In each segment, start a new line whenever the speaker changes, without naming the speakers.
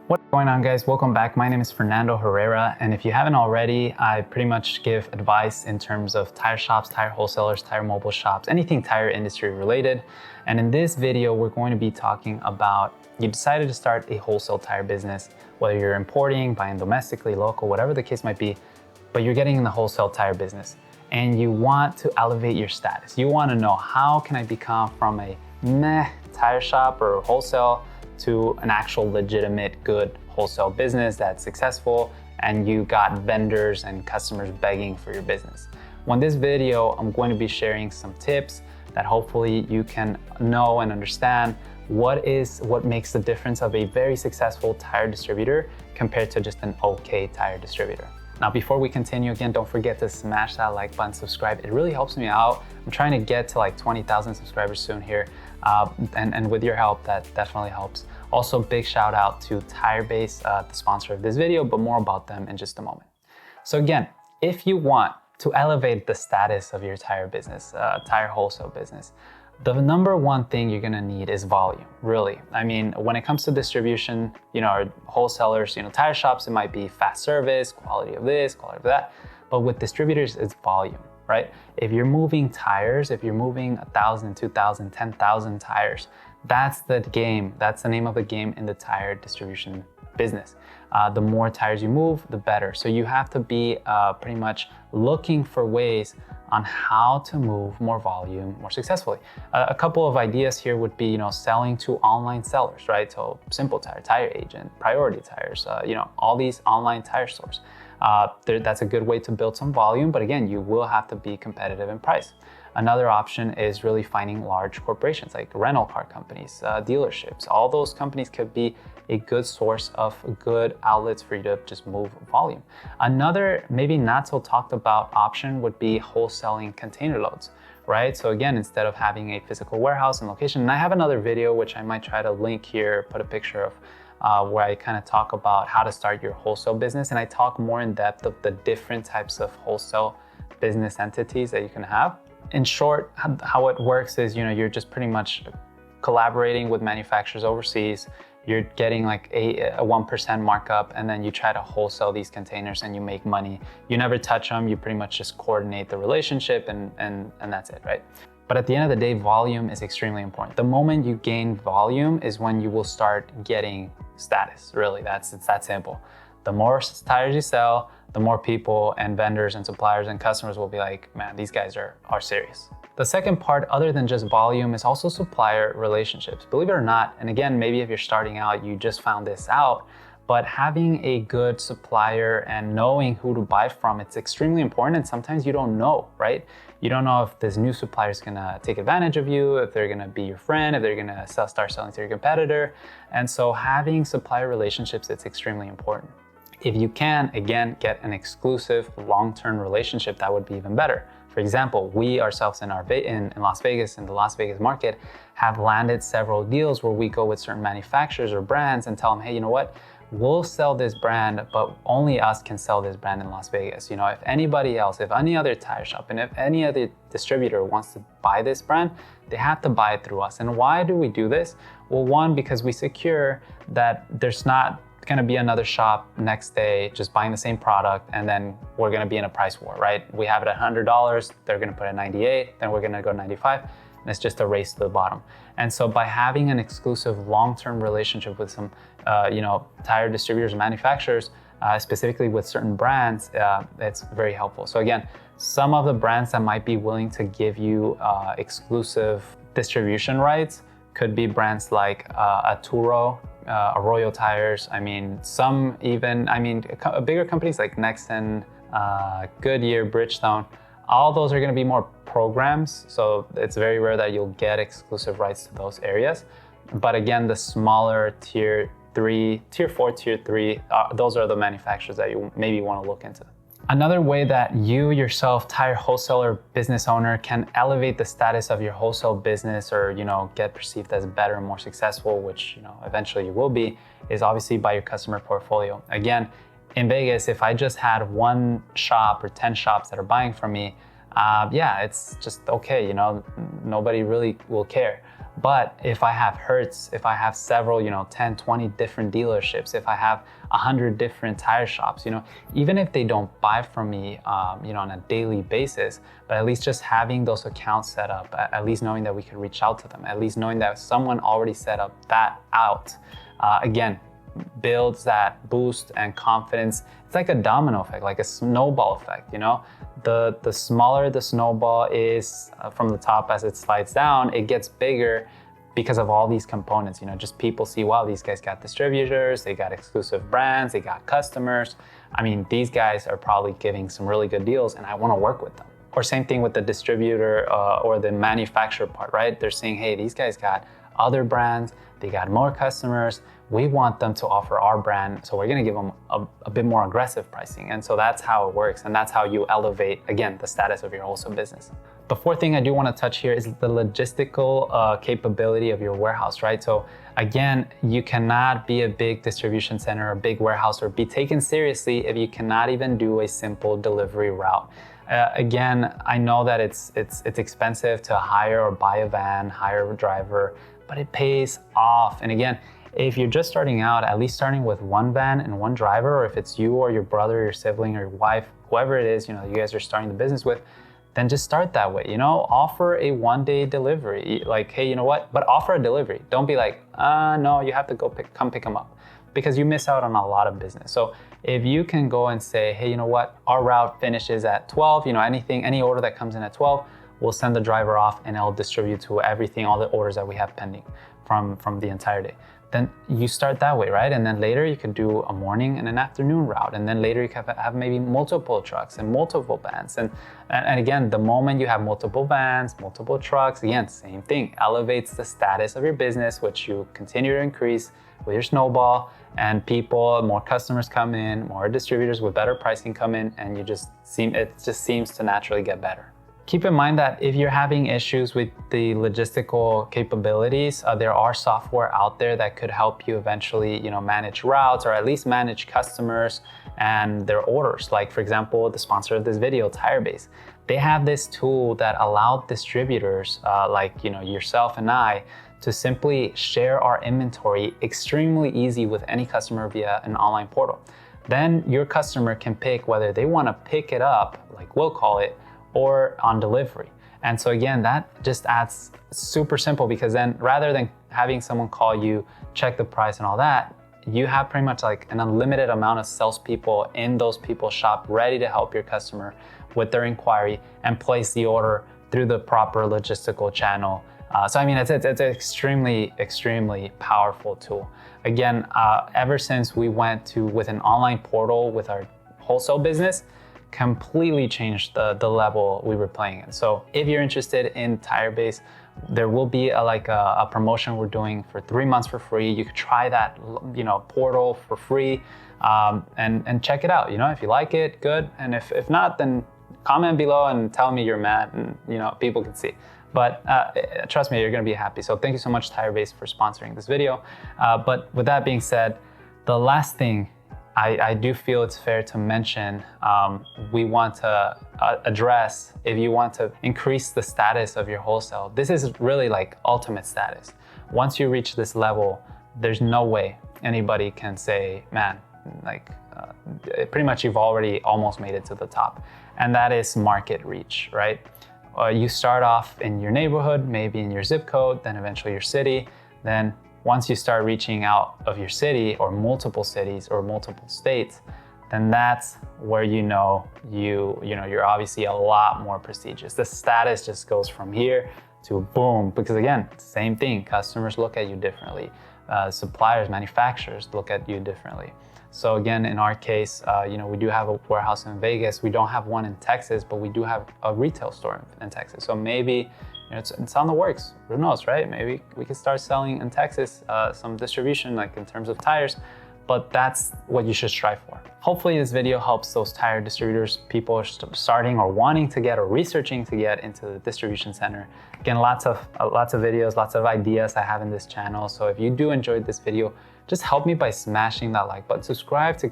What's going on, guys? Welcome back. My name is Fernando Herrera, and if you haven't already, I pretty much give advice in terms of tire shops, tire wholesalers, tire mobile shops, anything tire industry related. And in this video, we're going to be talking about you decided to start a wholesale tire business, whether you're importing, buying domestically, local, whatever the case might be, but you're getting in the wholesale tire business and you want to elevate your status. You want to know, how can I become from a meh tire shop or wholesale to an actual legitimate good wholesale business that's successful, and you got vendors and customers begging for your business. Well, in this video, I'm going to be sharing some tips that hopefully you can know and understand what makes the difference of a very successful tire distributor compared to just an okay tire distributor. Now, before we continue, again, don't forget to smash that like button, subscribe. It really helps me out. I'm trying to get to like 20,000 subscribers soon here. And with your help, that definitely helps. Also, big shout out to TireBase, the sponsor of this video, but more about them in just a moment. So again, if you want to elevate the status of your tire business, tire wholesale business, the number one thing you're gonna need is volume, really. I mean, when it comes to distribution, or wholesalers, tire shops, it might be fast service, quality of this, quality of that. But with distributors, it's volume, right? If you're moving tires, if you're moving 1,000, 2,000, 10,000 tires, that's the game. That's the name of the game in the tire distribution business. The more tires you move, the better. So you have to be pretty much looking for ways on how to move more volume more successfully. A couple of ideas here would be, selling to online sellers, right? So Simple Tire, Tire Agent, Priority Tires, all these online tire stores. That's a good way to build some volume, but again, you will have to be competitive in price. Another option is really finding large corporations like rental car companies, dealerships. All those companies could be a good source of good outlets for you to just move volume. Another maybe not so talked about option would be wholesaling container loads, right? So again, instead of having a physical warehouse and location, and I have another video which I might try to link here, put a picture of, where I kind of talk about how to start your wholesale business, and I talk more in depth of the different types of wholesale business entities that you can have. In short, how it works is, you're just pretty much collaborating with manufacturers overseas. You're getting like a 1% markup, and then you try to wholesale these containers and you make money. You never touch them. You pretty much just coordinate the relationship and that's it, right? But at the end of the day, volume is extremely important. The moment you gain volume is when you will start getting status. Really, it's that simple. The more tires you sell, the more people and vendors and suppliers and customers will be like, man, these guys are serious. The second part, other than just volume, is also supplier relationships. Believe it or not, and again, maybe if you're starting out, you just found this out, but having a good supplier and knowing who to buy from, it's extremely important. And sometimes you don't know, right? You don't know if this new supplier is gonna take advantage of you, if they're gonna be your friend, if they're gonna start selling to your competitor. And so having supplier relationships, it's extremely important. If you can, again, get an exclusive long-term relationship, that would be even better. For example, we ourselves in Las Vegas, in the Las Vegas market, have landed several deals where we go with certain manufacturers or brands and tell them, hey, you know what? We'll sell this brand, but only us can sell this brand in Las Vegas. If anybody else, if any other tire shop, and if any other distributor wants to buy this brand, they have to buy it through us. And why do we do this? Well, one, because we secure that there's not going to be another shop next day just buying the same product, and then we're going to be in a price war, right? We have it at $100, they're going to put it at 98, then we're going to go 95, and it's just a race to the bottom. And so by having an exclusive long-term relationship with some tire distributors and manufacturers, specifically with certain brands, it's very helpful. So again, some of the brands that might be willing to give you exclusive distribution rights could be brands like Arturo, Arroyo Tires. Bigger companies like Nexen, Goodyear, Bridgestone, all those are going to be more programs. So it's very rare that you'll get exclusive rights to those areas. But again, the smaller tier 4, tier 3, those are the manufacturers that you maybe want to look into. Another way that you yourself, tire wholesaler, business owner, can elevate the status of your wholesale business, or get perceived as better and more successful, which eventually you will be, is obviously by your customer portfolio. Again, in Vegas, if I just had one shop or 10 shops that are buying from me, it's just okay. Nobody really will care. But if I have Hertz, if I have several, 10, 20 different dealerships, if I have 100 different tire shops, even if they don't buy from me, on a daily basis, but at least just having those accounts set up, at least knowing that we could reach out to them, at least knowing that someone already set up that out, again, builds that boost and confidence. It's like a domino effect, like a snowball effect, The smaller the snowball is from the top as it slides down, it gets bigger because of all these components, just people see, wow, these guys got distributors, they got exclusive brands, they got customers. I mean, these guys are probably giving some really good deals and I want to work with them. Or same thing with the distributor or the manufacturer part, right? They're saying, hey, these guys got other brands, they got more customers, we want them to offer our brand, so we're gonna give them a bit more aggressive pricing. And so that's how it works, and that's how you elevate, again, the status of your wholesale business. The fourth thing I do wanna touch here is the logistical capability of your warehouse, right? So again, you cannot be a big distribution center or big warehouse or be taken seriously if you cannot even do a simple delivery route. Again, I know that it's expensive to hire or buy a van, hire a driver, but it pays off. And again, if you're just starting out, at least starting with one van and one driver, or if it's you or your brother, your sibling, or your wife, whoever it is, you guys are starting the business with, then just start that way, offer a one-day delivery. Like, hey, you know what? But offer a delivery. Don't be like, no, you have to go come pick them up, because you miss out on a lot of business. So if you can go and say, hey, you know what? Our route finishes at 12, any order that comes in at 12, we'll send the driver off and I'll distribute to everything, all the orders that we have pending from the entire day. Then you start that way, right? And then later you could do a morning and an afternoon route. And then later you can have maybe multiple trucks and multiple vans. And again, the moment you have multiple vans, multiple trucks, again, same thing, elevates the status of your business, which you continue to increase with your snowball, and more customers come in, more distributors with better pricing come in, and it just seems to naturally get better. Keep in mind that if you're having issues with the logistical capabilities, there are software out there that could help you eventually, manage routes or at least manage customers and their orders. Like, for example, the sponsor of this video, TireBase, they have this tool that allowed distributors like, yourself and I to simply share our inventory extremely easy with any customer via an online portal. Then your customer can pick whether they want to pick it up, like we'll call it, or on delivery. And so again, that just adds super simple, because then rather than having someone call you, check the price and all that, you have pretty much like an unlimited amount of salespeople in those people's shop ready to help your customer with their inquiry and place the order through the proper logistical channel. So I mean, it's an extremely, extremely powerful tool. Again, ever since we went with an online portal with our wholesale business, completely changed the level we were playing in. So if you're interested in TireBase, there will be a promotion we're doing for 3 months for free. You could try that portal for free and check it out. If you like it, good. And if not, then comment below and tell me you're mad, and people can see. But trust me, you're gonna be happy. So thank you so much, TireBase, for sponsoring this video. But with that being said, the last thing I do feel it's fair to mention, we want to address, if you want to increase the status of your wholesale, this is really like ultimate status. Once you reach this level, there's no way anybody can say, man, pretty much you've already almost made it to the top. And that is market reach, right? You start off in your neighborhood, maybe in your zip code, then eventually your city. Then once you start reaching out of your city or multiple cities or multiple states, then that's where you're obviously a lot more prestigious. The status just goes from here to boom, because again, same thing, customers look at you differently. Suppliers, manufacturers look at you differently. So again, in our case, we do have a warehouse in Vegas. We don't have one in Texas, but we do have a retail store in Texas. So maybe it's on the works. Who knows, right? Maybe we could start selling in Texas some distribution, like in terms of tires. But that's what you should strive for. Hopefully this video helps those tire distributors, people starting or wanting to get or researching to get into the distribution center. Again, lots of videos, lots of ideas I have in this channel. So if you do enjoy this video, just help me by smashing that like button. Subscribe to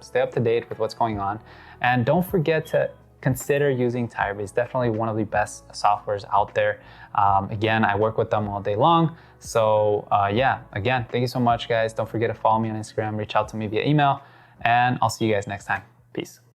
stay up to date with what's going on. And don't forget to consider using TireBase. Definitely one of the best softwares out there. Again, I work with them all day long. So yeah, again, thank you so much, guys. Don't forget to follow me on Instagram, reach out to me via email, and I'll see you guys next time. Peace.